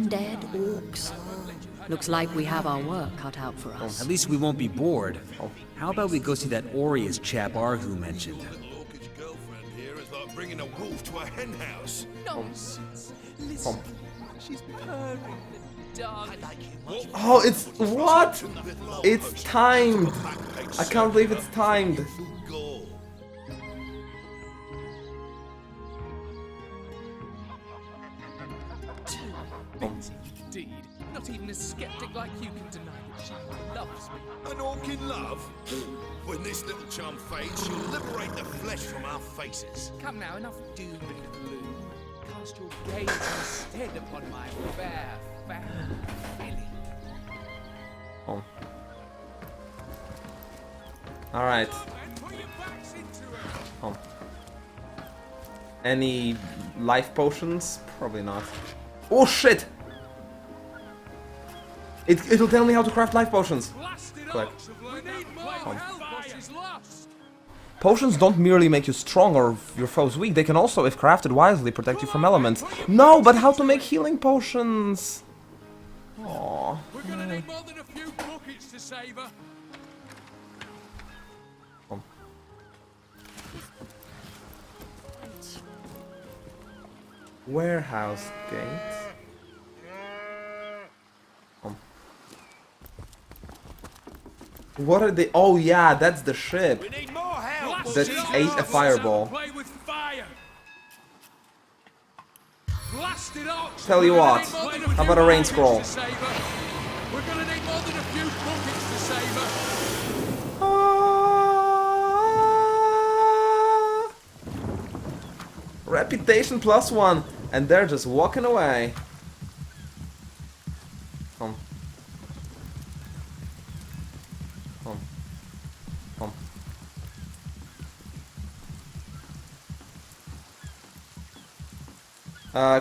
undead orcs. Looks like we have our work cut out for us. At least we won't be bored. How about we go see that Aureus chap Arhu mentioned? Lorca's girlfriend here is like bringing a wolf to a hen house. Nonsense. Listen, she's purring the darling. Oh, it's what? It's timed. I can't believe it's timed. Indeed. Not even a skeptic like you can deny that she loves me. An orc in love? When this little chum fades, she'll liberate the flesh from our faces. Come now, enough doom and gloom. Cast your gaze instead upon my fair family. Oh. Alright. Oh. Any life potions? Probably not. Oh shit! It'll tell me how to craft life potions. Quick. Potions don't merely make you strong or your foes weak, they can also, if crafted wisely, protect you from elements. No, but how to make healing potions? Aww. We're gonna need more than a few buckets to save her. Oh. Warehouse gate. What are they? Oh yeah, that's the ship. We need more help. That ate a fireball. Play with fire. Blasted ox. Tell you what, how about a rain scroll? We're gonna need more than a few buckets to save her. Reputation +1, and they're just walking away. Come. Come. Come.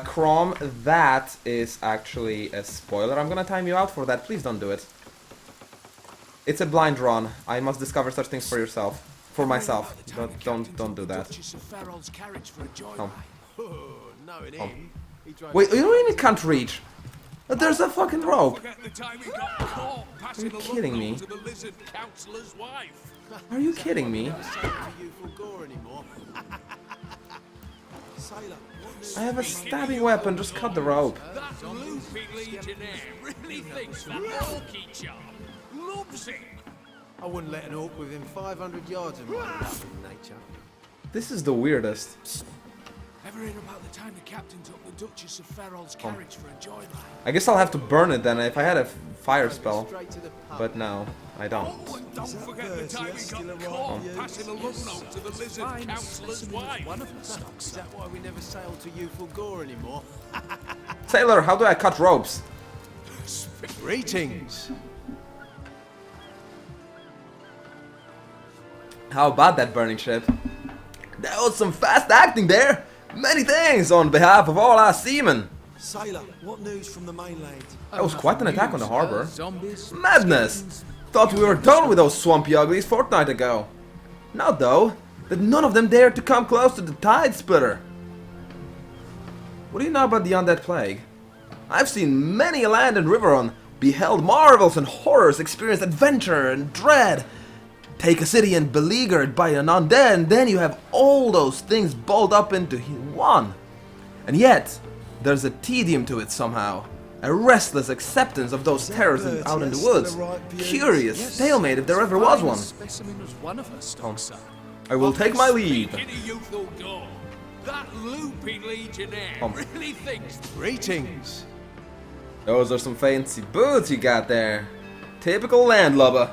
Crom, that is actually a spoiler. I'm gonna time you out for that. Please don't do it. It's a blind run. I must discover such things for yourself. For myself. Don't do that. Come. Come. Wait, you really can't reach. There's a fucking rope. Are you kidding me? Are you kidding me? I have a stabbing weapon, just cut the rope. That looping legionnaire really thinks that orky chap loves it. I wouldn't let an orc within 500 yards of my love in nature. This is the weirdest. Ever hear about the time the captain took the Duchess of Ferrol's carriage for a joyride? I guess I'll have to burn it then if I had a fire spell. But no, I don't. Oh, and don't forget the time we got caught passing a love note to the lizard councillor's wife. Is that why we never sail to youthful gore anymore? Sailor, how do I cut ropes? Greetings! How about that burning ship? That was some fast acting there! Many thanks on behalf of all our seamen! Sailor, what news from the mainland? That was quite an attack on the harbor. Zombies. Madness! Thought we were done with those swampy uglies fortnight ago. Now though, that none of them dared to come close to the tide splitter. What do you know about the undead plague? I've seen many a land and river run, beheld marvels and horrors, experienced adventure and dread. Take a city and beleaguered by an undead, and then you have all those things balled up into one. And yet, there's a tedium to it somehow. A restless acceptance of those terrors out in the woods. Curious stalemate if there ever was one. I will take my leave. That looping legionnaire really thinks. Greetings! Those are some fancy boots you got there. Typical landlubber.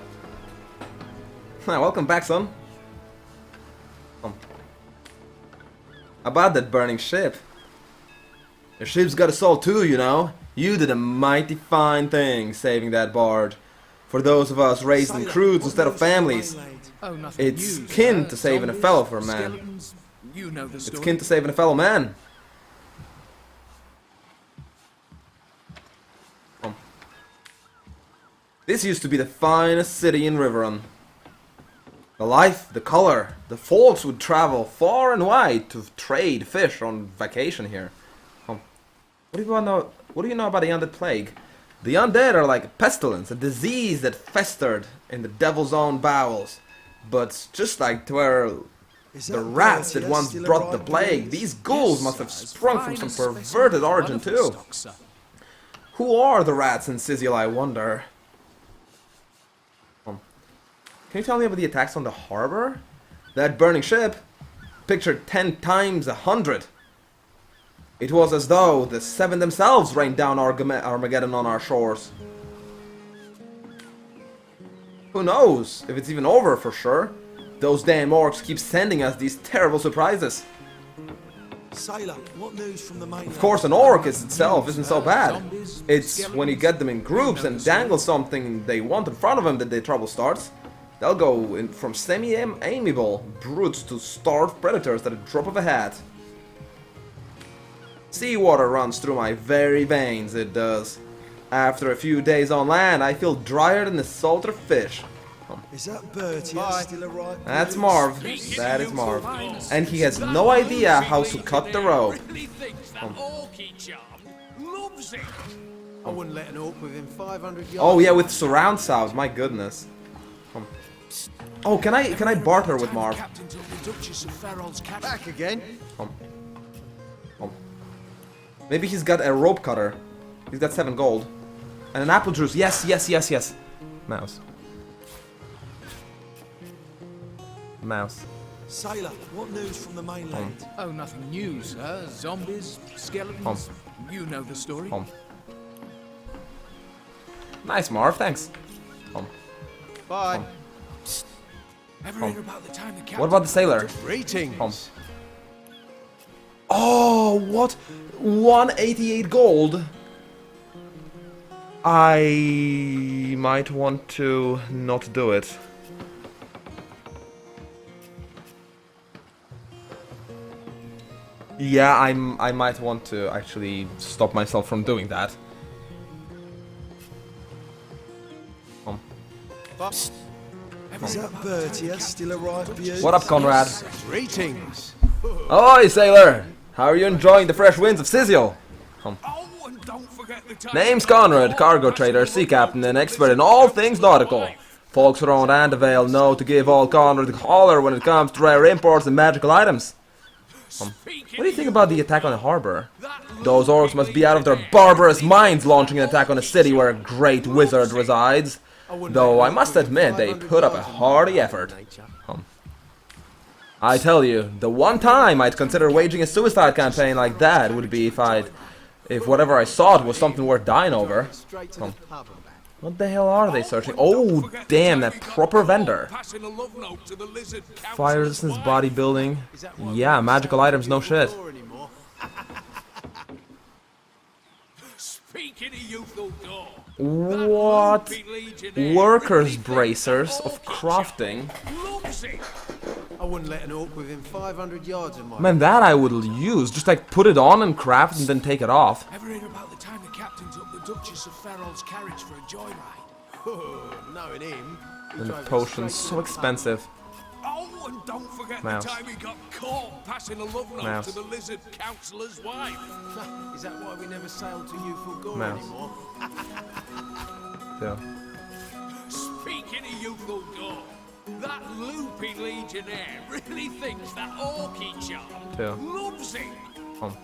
Welcome back, son. About that burning ship. The ship's got a soul too, you know. You did a mighty fine thing saving that barge. For those of us raised in crews instead of families, it's kin to saving a fellow for a man. It's kin to saving a fellow man. This used to be the finest city in Riverrun. The life, the color, the folks would travel far and wide to trade, fish, on vacation here. What do you want to know? What do you know about the undead plague? The undead are like a pestilence, a disease that festered in the devil's own bowels. But just like where the rats that once brought the plague, these ghouls must have sprung from some perverted origin too. Who are the rats in Sizzle, I wonder? Can you tell me about the attacks on the harbor? That burning ship, pictured 10 times 100. It was as though the seven themselves rained down Armageddon on our shores. Who knows if it's even over for sure? Those damn orcs keep sending us these terrible surprises. Sailor, what news from the mainland? Of course, an orc itself isn't so bad. It's when you get them in groups and dangle something they want in front of them that the trouble starts. They'll go in from semi-amiable brutes to starved predators at a drop of a hat. Seawater runs through my very veins, it does. After a few days on land, I feel drier than the salter fish. Is that Bertie still alive? That's Marv. That is Marv. And he has no idea how to cut the rope. I wouldn't let an orc within 500 yards. Oh yeah, with surround sound, my goodness. Oh, can I barter with Marv? Back again? Maybe he's got a rope cutter. He's got 7 gold. And an apple juice. Yes, yes, yes, yes. Mouse. Mouse. Sailor, what news from the mainland? Oh, nothing new, sir. Zombies, skeletons. You know the story. Nice, Marv. Thanks. Bye. What about the sailor? Greetings. Oh, what? 188 gold. I might want to not do it. Yeah, I might want to actually stop myself from doing that. Is that Bertie still alive, Beauty? What up, Conrad? Greetings. Oi, sailor! How are you enjoying the fresh winds of Sizzle? Name's Conrad, cargo trader, sea captain, and expert in all things nautical. Folks around Andevale know to give old Conrad a holler when it comes to rare imports and magical items. What do you think about the attack on the harbor? Those orcs must be out of their barbarous minds launching an attack on a city where a great wizard resides. Though I must admit they put up a hearty effort. I tell you, the one time I'd consider waging a suicide campaign like that would be if whatever I sought was something worth dying over. What the hell are they searching? Oh, damn, that proper vendor. Fire resistance, bodybuilding. Yeah, magical items, no shit. What? Workers' bracers of crafting. I wouldn't let an orc within 500 yards of my... Man, that I would use. Just like put it on and craft and then take it off. Ever hear about the time the captain took the Duchess of Ferrol's carriage for a joyride? Oh, knowing him. And the potions, so expensive. Oh, and don't forget Mouse. the time he got caught passing a love note Mouse. to the lizard councillor's wife. Is that why we never sailed to youthful gore Mouse. anymore? Yeah. Speaking of youthful gore, that loopy legionnaire really thinks that orky charm Yeah. loves it.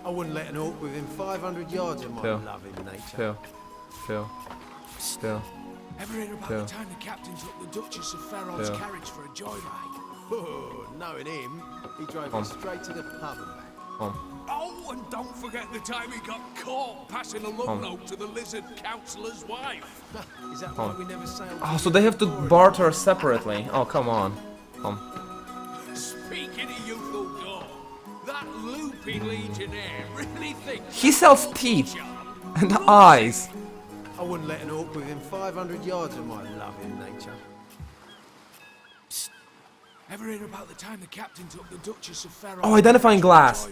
I wouldn't let an orc within 500 yards of my Yeah. loving nature. Yeah. Ever hear about Yeah. the time the captain took the Duchess of Ferrol's Yeah. carriage for a joyride? Oh, knowing him, he drove us straight to the pub and back. Oh, and don't forget the time he got caught passing a love note to the lizard councillor's wife. Is that why we never sailed Oh, so they have to barter separately. Oh, come on. Speaking of youthful gore, that loopy legionnaire really thinks He sells teeth and eyes. I wouldn't let an orc within 500 yards of my loving nature. Ever hear about the time the captain took the Duchess of Ferrol's Oh, identifying glass.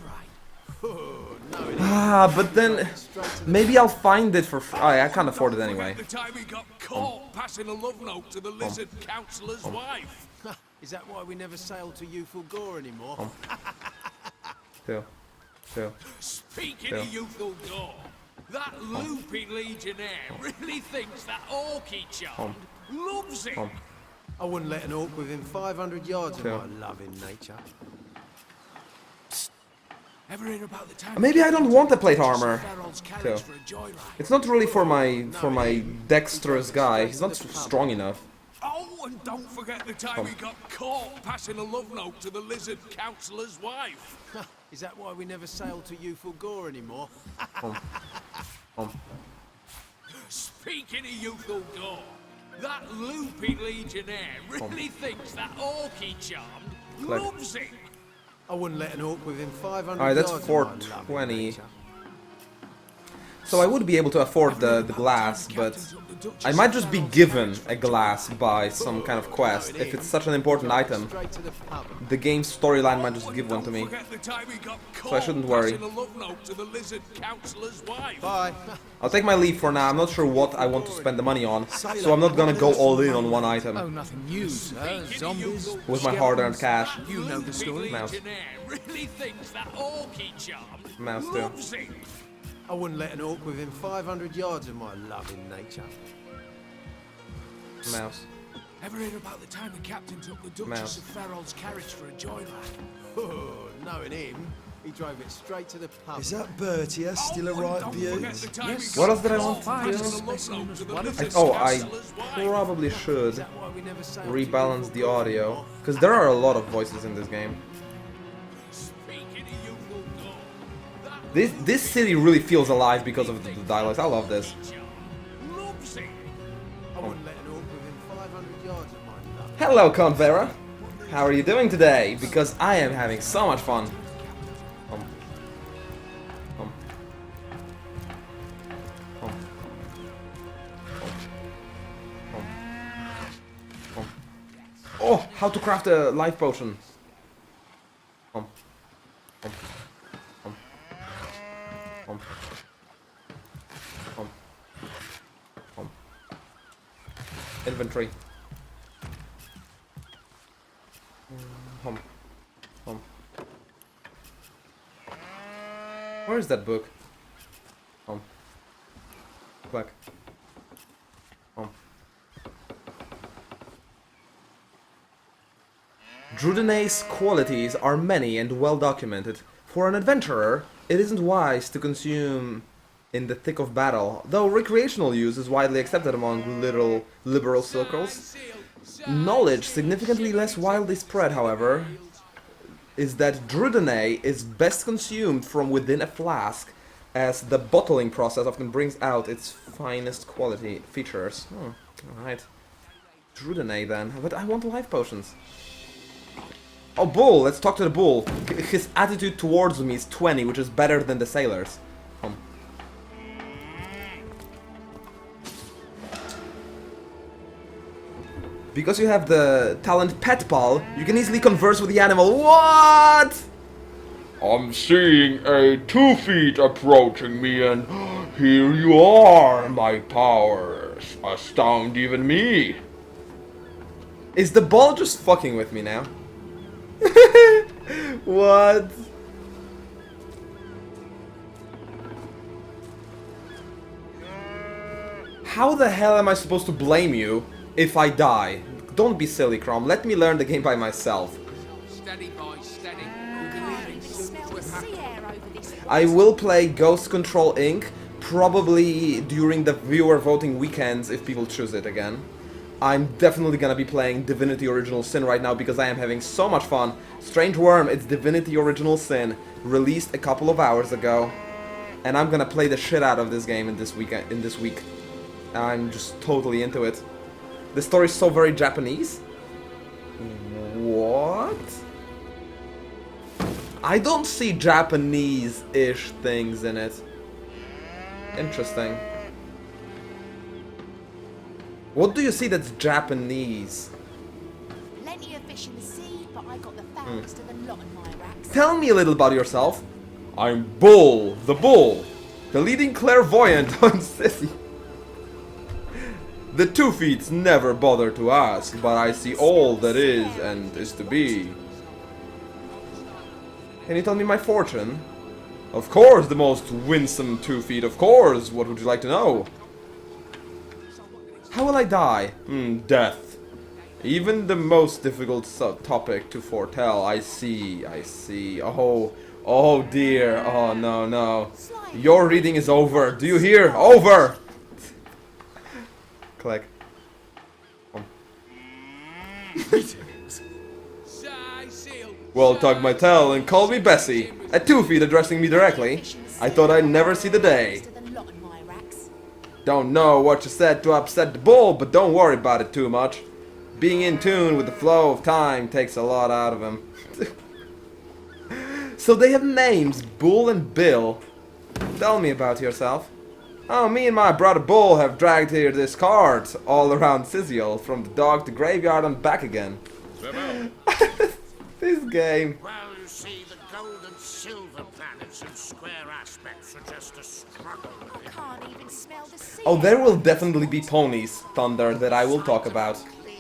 joyride? Ah, but then maybe I'll find it for free. I can't afford it anyway. The time he got caught passing a love note to the lizard councillor's wife. Is that why we never sailed to youthful gore anymore? Two. Speaking of youthful gore, That looping legionnaire really thinks that orc he charmed loves him. I wouldn't let an orc within 500 yards of Two. my loving nature. Ever hear about the time Maybe I don't want the plate armor. Farrell's Too. carriage for a joyride? It's not really for my dexterous guy. He's not strong enough. Oh, and don't forget the time he got caught passing a love note to the lizard councillor's wife. Is that why we never sail to youthful gore anymore? Speaking of youthful gore, that looping legionnaire really thinks that orc he charmed Click. loves him. I wouldn't let an orc within 500 Alright, that's yards of my loving 420. nature. So I would be able to afford the glass, but I might just be given a glass by some kind of quest. If it's such an important item, Straight to the pub. the game's storyline might just give one to me. Forget the time he got So I shouldn't caught worry. passing a love note to the lizard councillor's wife. Bye. I'll take my leave for now. I'm not sure what I want to spend the money on, so I'm not gonna go all in on one Oh, item nothing new, sir. Zombies. with my hard-earned cash. You know the story. Mouse. Legionnaire really thinks that orc he charmed Mouse too. loves him. I wouldn't let an orc within 500 yards of my loving nature. Mouse. Ever hear about the time the captain took the Duchess Mouse. of Farrell's carriage for a joyride? Oh, knowing him, he drove it straight to the pub. Is that Bertie still a and right don't forget views? the time he Yes. got What else did I caught want to passing do? a love note to the lizard Oh, I councillor's wife. probably should Is that why we never sail to rebalance youthful the gore audio, anymore? because there are a lot of voices in this game. Speaking of youthful gore, that This city really feels alive because of the dialogues. I love this. loves him. I wouldn't let an orc within 500 yards of my loving. Hello, Count Vera. How are you doing today? Because I am having so much fun. Um. Um. Um. Um. Um. Oh, how to craft a life potion. Um. Um. Um. Um. Um. Um. Inventory. Hum. Hum. Where is that book? Hum. Click. Hum. Drudenay's qualities are many and well documented. For an adventurer, it isn't wise to consume in the thick of battle, though recreational use is widely accepted among liberal circles. Knowledge significantly less widely spread, however, is that Drudenay is best consumed from within a flask, as the bottling process often brings out its finest quality features. Alright. Drudenay then, but I want life potions. Oh, Bull! Let's talk to the Bull. His attitude towards me is 20, which is better than the sailors. Because you have the talent Pet Pal, you can easily converse with the animal. What? I'm seeing a 2 feet approaching me, and here you are. My powers astound even me. Is the ball just fucking with me now? What? How the hell am I supposed to blame you if I die? Don't be silly, Crom. Let me learn the game by myself. Steady, boys, steady. You can leave it soon as we're happy. I will play Ghost Control Inc. probably during the viewer voting weekends if people choose it again. I'm definitely gonna be playing Divinity Original Sin right now because I am having so much fun. Strange Worm, it's Divinity Original Sin, released a couple of hours ago, and I'm gonna play the shit out of this game in this week. I'm just totally into it. The story's so very Japanese. What? I don't see Japanese-ish things in it. Interesting. What do you see that's Japanese? Plenty of fish in the sea, but I got the fattest of the lot in my racks. Tell me a little about yourself. I'm Bull, the Bull, the leading clairvoyant on Sissy. The 2 feets never bother to ask, but I see all that is and is to be. Can you tell me my fortune? Of course, the most winsome 2 feet, of course. What would you like to know? How will I die? Death. Even the most difficult topic to foretell. I see, I see. Oh dear. Oh no, no. Your reading is over. Do you hear? Over! Click. Well, tug my tail and call me Bessie. At 2 feet addressing me directly. I thought I'd never see the day. Don't know what you said to upset the bull, but don't worry about it too much. Being in tune with the flow of time takes a lot out of him. So they have names, Bull and Bill. Tell me about yourself. Oh, me and my brother Bull have dragged here this cart all around Siziel, from the dog to graveyard and back again. This game. Well, you see, the gold and silver planets in square aspects are just a struggle. I can't even smell the sea. Oh, there will definitely be ponies, Thunder, that I will talk about. Clear.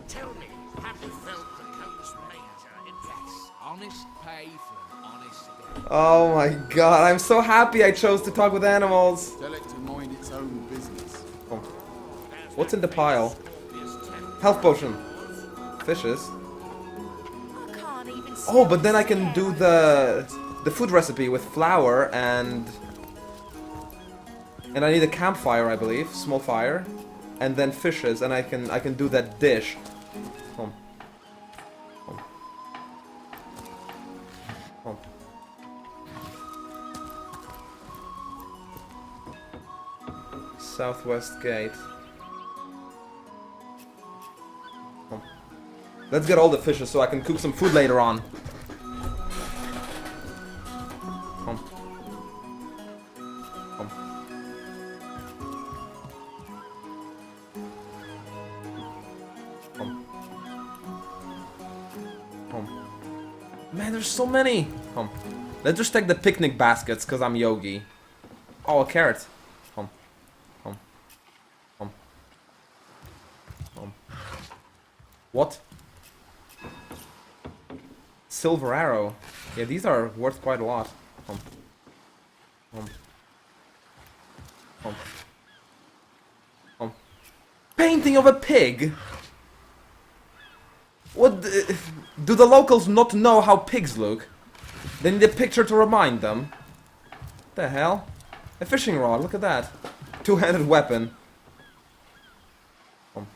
Tell me, have you felt the coast major in yes? Honest pay for an honest day. Oh my god, I'm so happy I chose to talk with animals. Tell it to mind its own business. Oh. What's in the pile? Health potion. Fishes. I can't even Oh, smell but then the I can sea. do the food recipe with flour and I need a campfire, I believe, small fire, and then fishes, and I can do that dish. Home. Home. Home. Southwest gate. Home. Let's get all the fishes so I can cook some food later on. Home. Home. Home. Home. Man, there's so many! Home. Let's just take the picnic baskets, because I'm Yogi. Oh, a carrot. Home. Home. Home. Home. What? Silver arrow. Yeah, these are worth quite a lot. Home. Home. Home. Home. Painting of a pig? What? Do the locals not know how pigs look? They need a picture to remind them. What the hell? A fishing rod, look at that. Two-handed weapon. Home.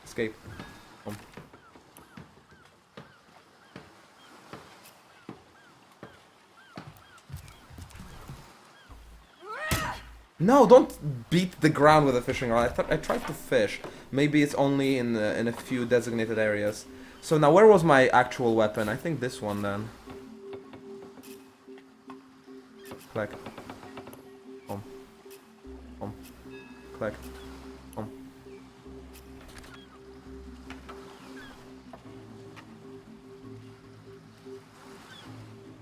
Escape. Home. No, don't beat the ground with a fishing rod. I tried to fish. Maybe it's only in a few designated areas. So now, where was my actual weapon? I think this one then. Click. Home. Home. Click. Home.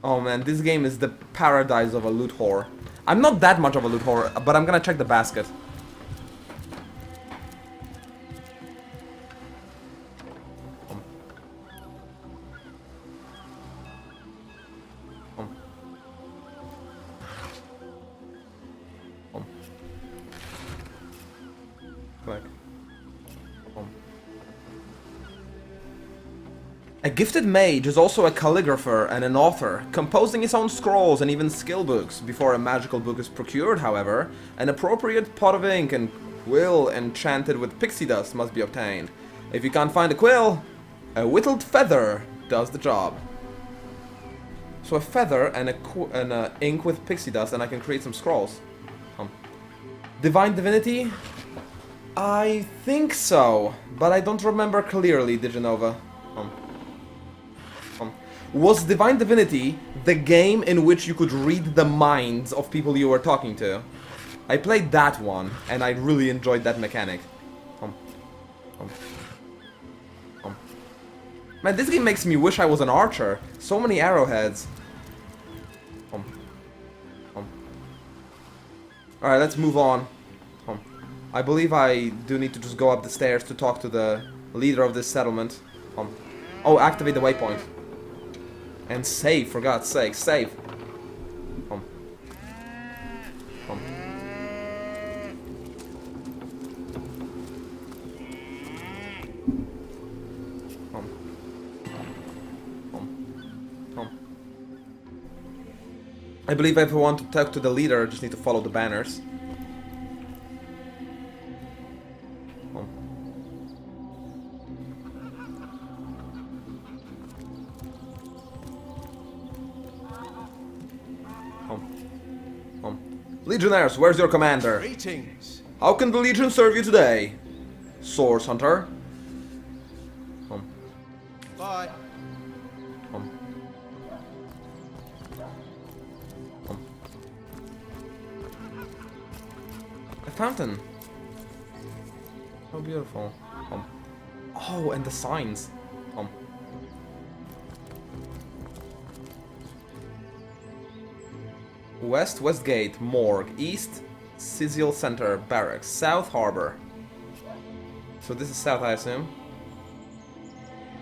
Oh man, this game is the paradise of a loot whore. I'm not that much of a loot whore, but I'm gonna check the basket. Home. Home. Home. Click. Home. A gifted mage is also a calligrapher and an author, composing his own scrolls and even skill books. Before a magical book is procured, however, an appropriate pot of ink and quill enchanted with pixie dust must be obtained. If you can't find a quill, a whittled feather does the job. So a feather and a ink with pixie dust, and I can create some scrolls. Divine Divinity? I think so, but I don't remember clearly, Diginova. Was Divine Divinity the game in which you could read the minds of people you were talking to? I played that one, and I really enjoyed that mechanic. Man, this game makes me wish I was an archer. So many arrowheads. Alright, let's move on. I believe I do need to just go up the stairs to talk to the leader of this settlement. Oh, activate the waypoint. And save, for God's sake, save. Come. I believe if I want to talk to the leader, I just need to follow the banners. Legionnaires, where's your commander? Greetings. How can the Legion serve you today? Source Hunter. Bye. A fountain. How beautiful. Oh, and the signs. West, Westgate, Morgue. East, Sigil Center, Barracks. South, Harbor. So this is south, I assume.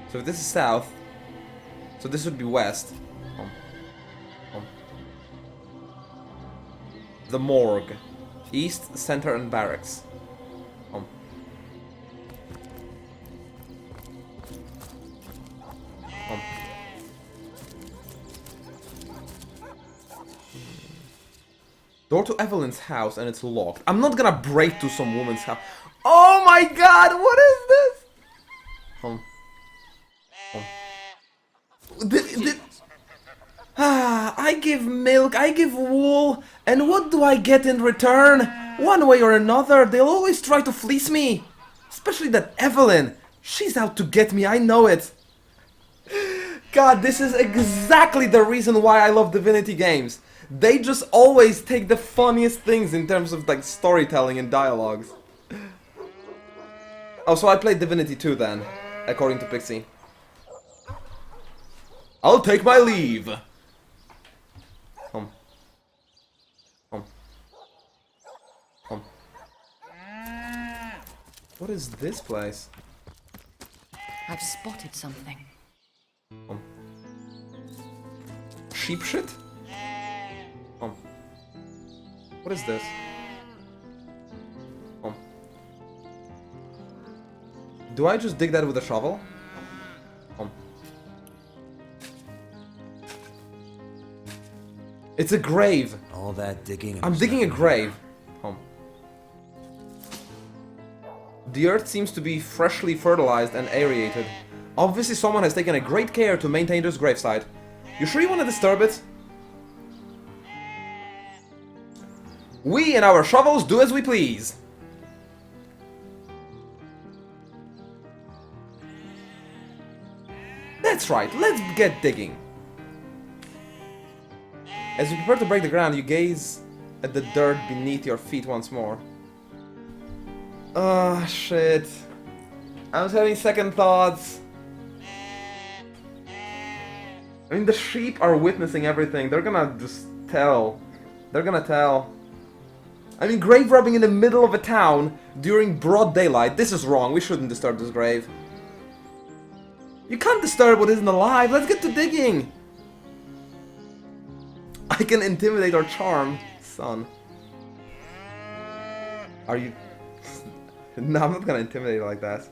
So if this is south, so this would be west. The Morgue. East, Center, and Barracks. Door to Evelyn's house and it's locked. I'm not gonna break to some woman's house. Oh my god, what is this? I give milk, I give wool, and what do I get in return? One way or another, they'll always try to fleece me. Especially that Evelyn. She's out to get me, I know it. God, this is exactly the reason why I love Divinity games. They just always take the funniest things in terms of like storytelling and dialogues. Oh, so I played Divinity 2 then, according to Pixie. I'll take my leave. What is this place? I've spotted something. Sheep shit? What is this? Do I just dig that with a shovel? It's a grave. All that digging. I'm digging a grave. The earth seems to be freshly fertilized and aerated. Obviously someone has taken a great care to maintain this gravesite. You sure you want to disturb it? We and our shovels do as we please. That's right, let's get digging. As you prepare to break the ground, you gaze at the dirt beneath your feet once more. Ah, shit. I'm having second thoughts. I mean, the sheep are witnessing everything. They're gonna just tell. They're gonna tell. I mean, grave robbing in the middle of a town during broad daylight. This is wrong. We shouldn't disturb this grave. You can't disturb what isn't alive. Let's get to digging. I can intimidate or charm, son. Are you... No, I'm not gonna intimidate like that.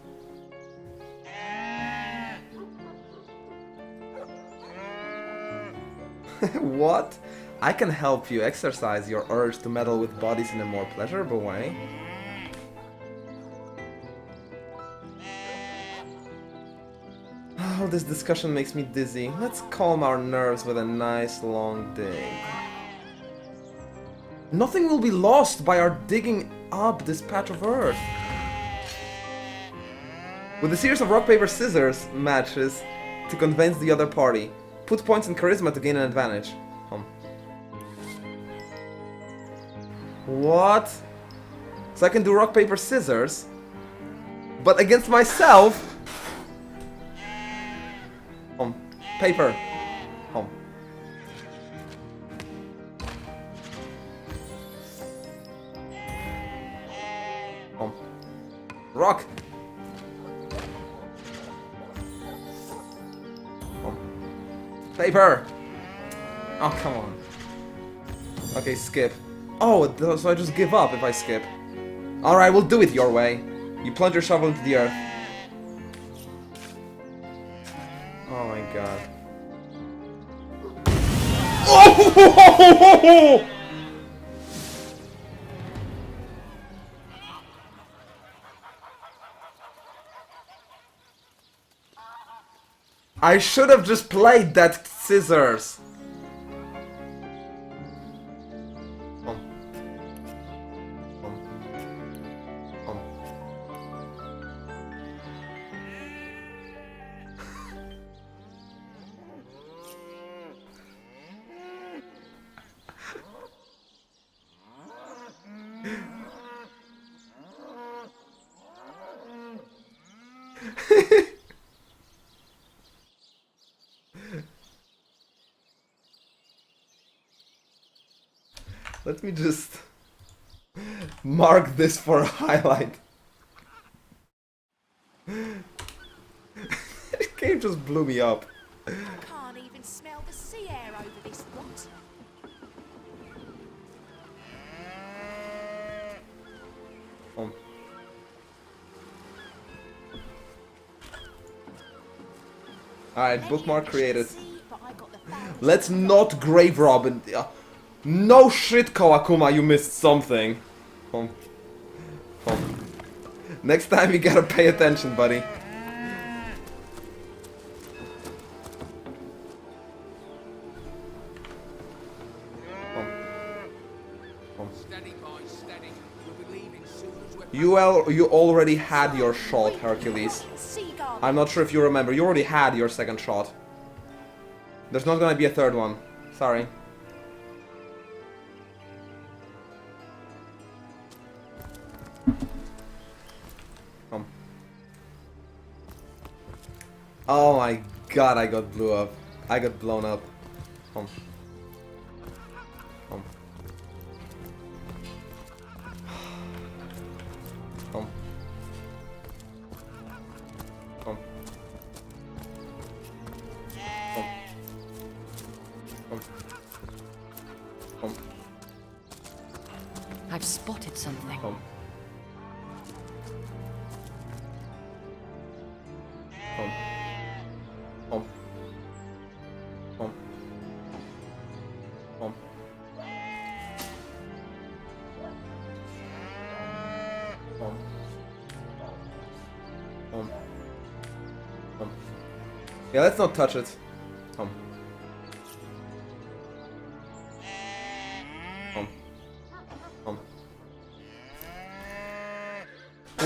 What? I can help you exercise your urge to meddle with bodies in a more pleasurable way. Oh, this discussion makes me dizzy. Let's calm our nerves with a nice long dig. Nothing will be lost by our digging up this patch of earth. With a series of rock, paper, scissors matches to convince the other party. Put points in charisma to gain an advantage. What? So I can do rock, paper, scissors, but against myself? Paper. Rock. Paper! Oh, come on. Okay, skip. Oh, so I just give up if I skip. Alright, we'll do it your way. You plunge your shovel into the earth. Oh my god. Oh! I should have just played that scissors. Let me just mark this for a highlight. This game just blew me up. I can't even smell the sea air over this rot. Alright, bookmark created. Let's not grave rob and... no shit, Kawakuma, you missed something. Next time you gotta pay attention, buddy. Steady, boys, steady. We'll be leaving soon as we're... You already had your shot, Hercules. Seagull. I'm not sure if you remember, you already had your second shot. There's not gonna be a third one. Sorry. Oh my god, I got blew up. I got blown up. I've spotted something. Yeah, let's not touch it.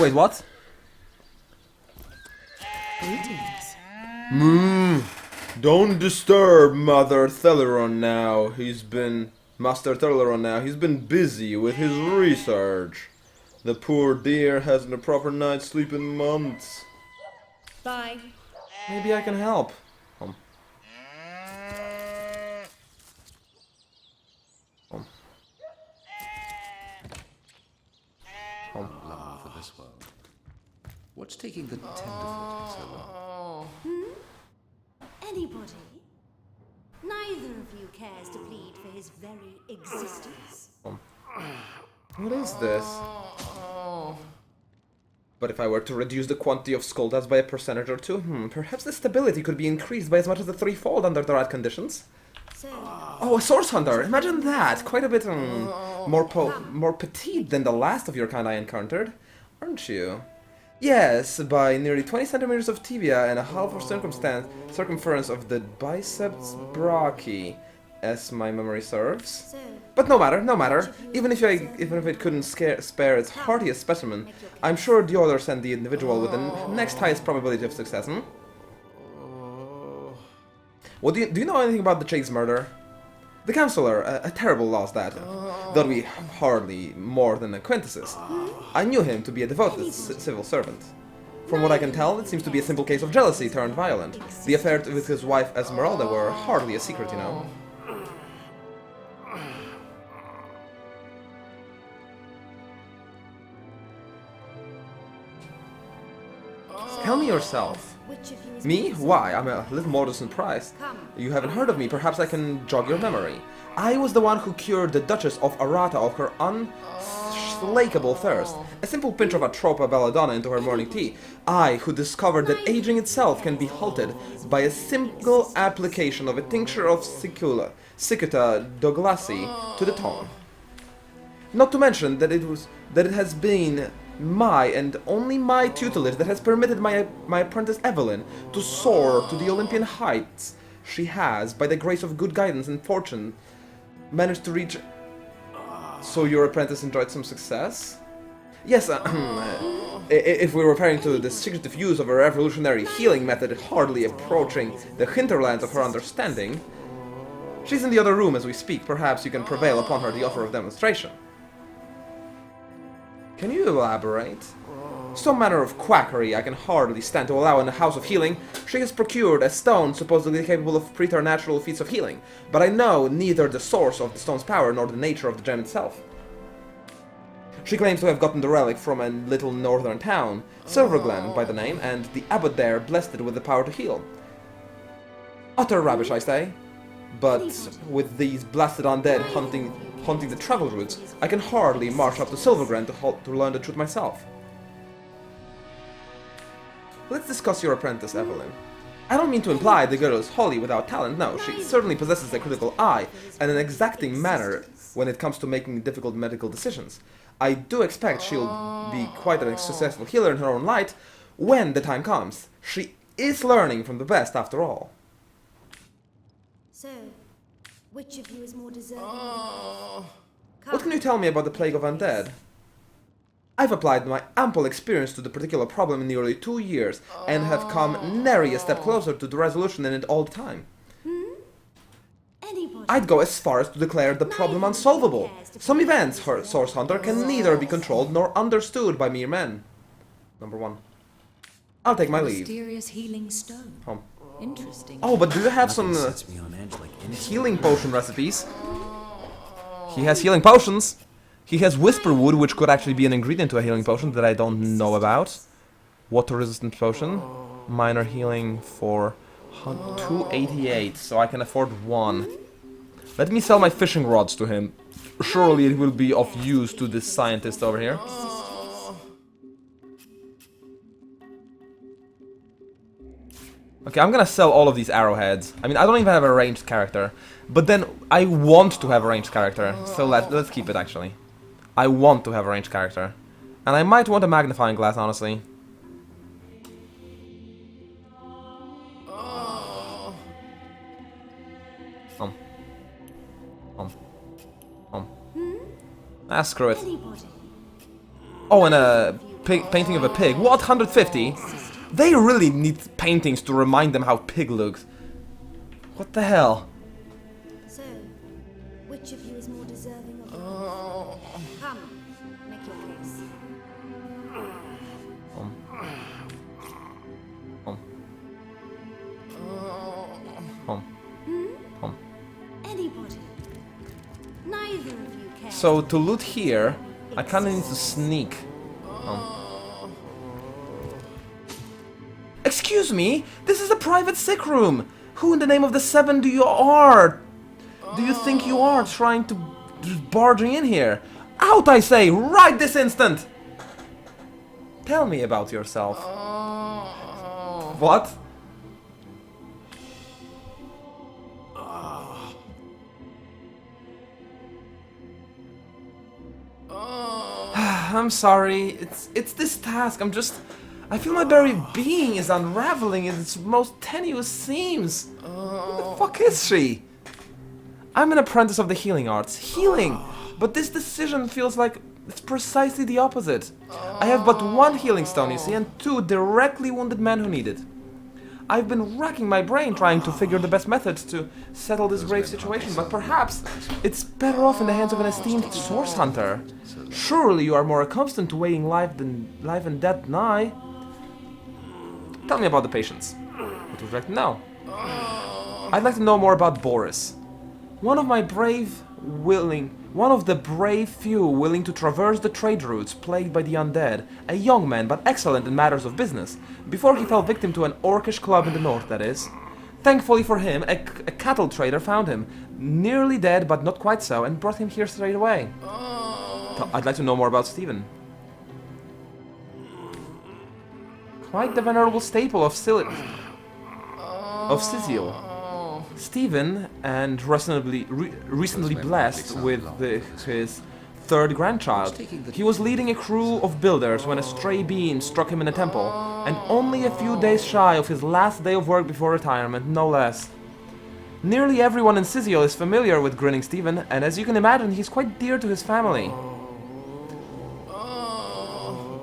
Wait, what? Greetings. Don't disturb Mother Theleron now. Master Theleron now. He's been busy with his research. The poor dear hasn't a proper night's sleep in months. Bye. Maybe I can help. Laugh of this world. What's taking the tenderfoot so long? Anybody? Neither of you cares to plead for his very existence. What is this? But if I were to reduce the quantity of skull dust by a percentage or two, perhaps the stability could be increased by as much as a threefold under the right conditions. So, Oh, a source hunter! Imagine that! Quite a bit more petite than the last of your kind I encountered, aren't you? Yes, by nearly 20 centimeters of tibia and a half of circumference of the biceps brachii, as my memory serves. so, But no matter. Even if it couldn't spare its hardiest specimen, I'm sure the author sent the individual with the next highest probability of success. Well, do you know anything about the Chase murder? The counselor, a terrible loss that, though we hardly more than acquaintances. I knew him to be a devoted civil servant. From what I can tell, it seems to be a simple case of jealousy turned violent. The affair with his wife Esmeralda were hardly a secret, you know. Tell me yourself. which of you is Me? more Why? I'm a little more than surprised. You haven't heard of me. Perhaps I can jog your memory. I was the one who cured the Duchess of Arata of her unslakable thirst. A simple pinch of Atropa belladonna into her morning tea. I, who discovered that aging itself can be halted by a simple application of a tincture of Cicuta Douglasii to the tongue. Not to mention that it has been my and only my tutelage that has permitted my apprentice Evelyn to soar to the Olympian heights she has, by the grace of good guidance and fortune, managed to reach. So your apprentice enjoyed some success? Yes, if we're referring to the secretive use of a revolutionary healing method hardly approaching the hinterlands of her understanding. She's in the other room as we speak. Perhaps you can prevail upon her the offer of demonstration. Can you elaborate? Some manner of quackery I can hardly stand to allow in the House of Healing. She has procured a stone supposedly capable of preternatural feats of healing, but I know neither the source of the stone's power nor the nature of the gem itself. She claims to have gotten the relic from a little northern town, Silverglen by the name, and the abbot there blessed it with the power to heal. Utter rubbish, I say. But with these blasted undead haunting the travel routes, I can hardly march up to Silverglen to learn the truth myself. Let's discuss your apprentice, Evelyn. I don't mean to imply the girl is wholly without talent, no, she certainly possesses a critical eye and an exacting manner when it comes to making difficult medical decisions. I do expect she'll be quite a successful healer in her own right when the time comes. She is learning from the best, after all. So, which of you is more deserving? What can you tell me about the plague of undead? I've applied my ample experience to the particular problem in nearly 2 years, and have come nary a step closer to the resolution in it all the time. Anybody? I'd go as far as to declare the problem unsolvable. Some events, her Source Hunter, can neither be controlled nor understood by mere men. Number 1. I'll take my leave. Mysterious healing stone. Interesting. Oh, but do you have some healing potion recipes? He has healing potions. He has Whisperwood, which could actually be an ingredient to a healing potion that I don't know about. Water-resistant potion. Minor healing for 288, so I can afford 1. Let me sell my fishing rods to him. Surely it will be of use to this scientist over here. Okay, I'm gonna sell all of these arrowheads. I mean, I don't even have a ranged character. But then, I want to have a ranged character. So let's keep it, actually. I want to have a ranged character. And I might want a magnifying glass, honestly. Ah, screw it. Oh, and a painting of a pig. What? 150? They really need paintings to remind them how pig looks. What the hell? So, which of you is more deserving of Come, make your case. Anybody? Neither of you can. So, to loot here, I kinda need to sneak. Excuse me? This is a private sick room! Who in the name of the seven do you think you are trying to barging in here? Out, I say, right this instant! Tell me about yourself. What? I'm sorry, it's this task, I feel my very being is unraveling in its most tenuous seams. Who the fuck is she? I'm an apprentice of the healing arts. Healing! But this decision feels like it's precisely the opposite. I have but 1 healing stone, you see, and 2 directly wounded men who need it. I've been racking my brain trying to figure the best methods to settle this grave situation, but perhaps it's better off in the hands of an esteemed source hunter. Surely you are more accustomed to weighing life and death than I. Tell me about the patients. What would you like to know? I'd like to know more about Boris. One of my brave one of the brave few willing to traverse the trade routes plagued by the undead, a young man but excellent in matters of business, before he fell victim to an orcish club in the north, that is. Thankfully for him, a cattle trader found him, nearly dead but not quite so, and brought him here straight away. I'd like to know more about Stephen. Quite the venerable staple of Sicil. Stephen, and recently blessed with his third grandchild. He was leading a crew of builders when a stray beam struck him in a temple, and only a few days shy of his last day of work before retirement, no less. Nearly everyone in Sicil is familiar with Grinning Stephen, and as you can imagine, he's quite dear to his family.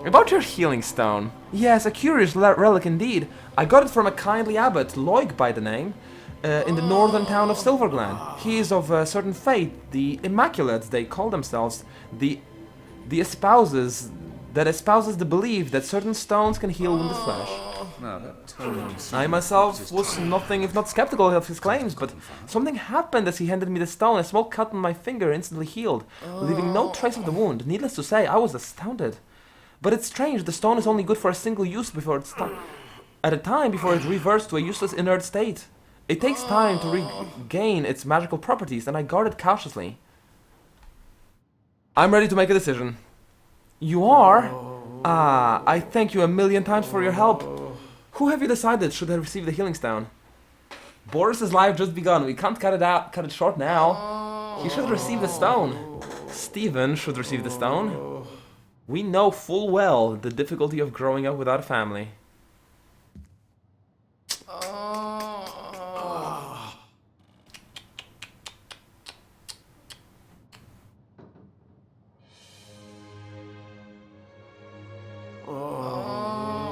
About your healing stone. Yes, a curious relic indeed. I got it from a kindly abbot, Loig by the name, in the northern town of Silverglen. He is of a certain faith, the Immaculates they call themselves, the espouses the belief that certain stones can heal wounded flesh. I myself was nothing if not skeptical of his claims, but something happened as he handed me the stone. A small cut on my finger instantly healed, leaving no trace of the wound. Needless to say, I was astounded. But it's strange, the stone is only good for a single use before it reverts to a useless inert state. It takes time to regain its magical properties, and I guard it cautiously. I'm ready to make a decision. You are? Ah, I thank you a million times for your help. Who have you decided should have received the healing stone? Boris's life just begun. We can't cut it short now. He should receive the stone. Stephen should receive the stone. We know full well the difficulty of growing up without a family.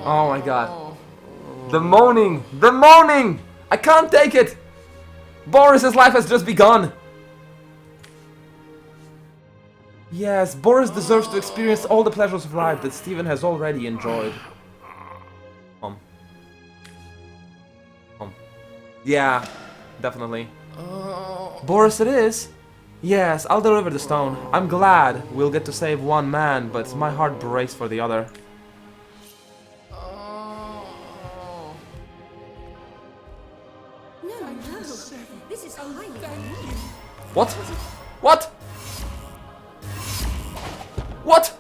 Oh my god. The moaning! The moaning! I can't take it! Boris's life has just begun! Yes, Boris deserves to experience all the pleasures of life that Stephen has already enjoyed. Yeah, definitely. Boris it is! Yes, I'll deliver the stone. I'm glad we'll get to save one man, but my heart breaks for the other. This is highly What? What? What?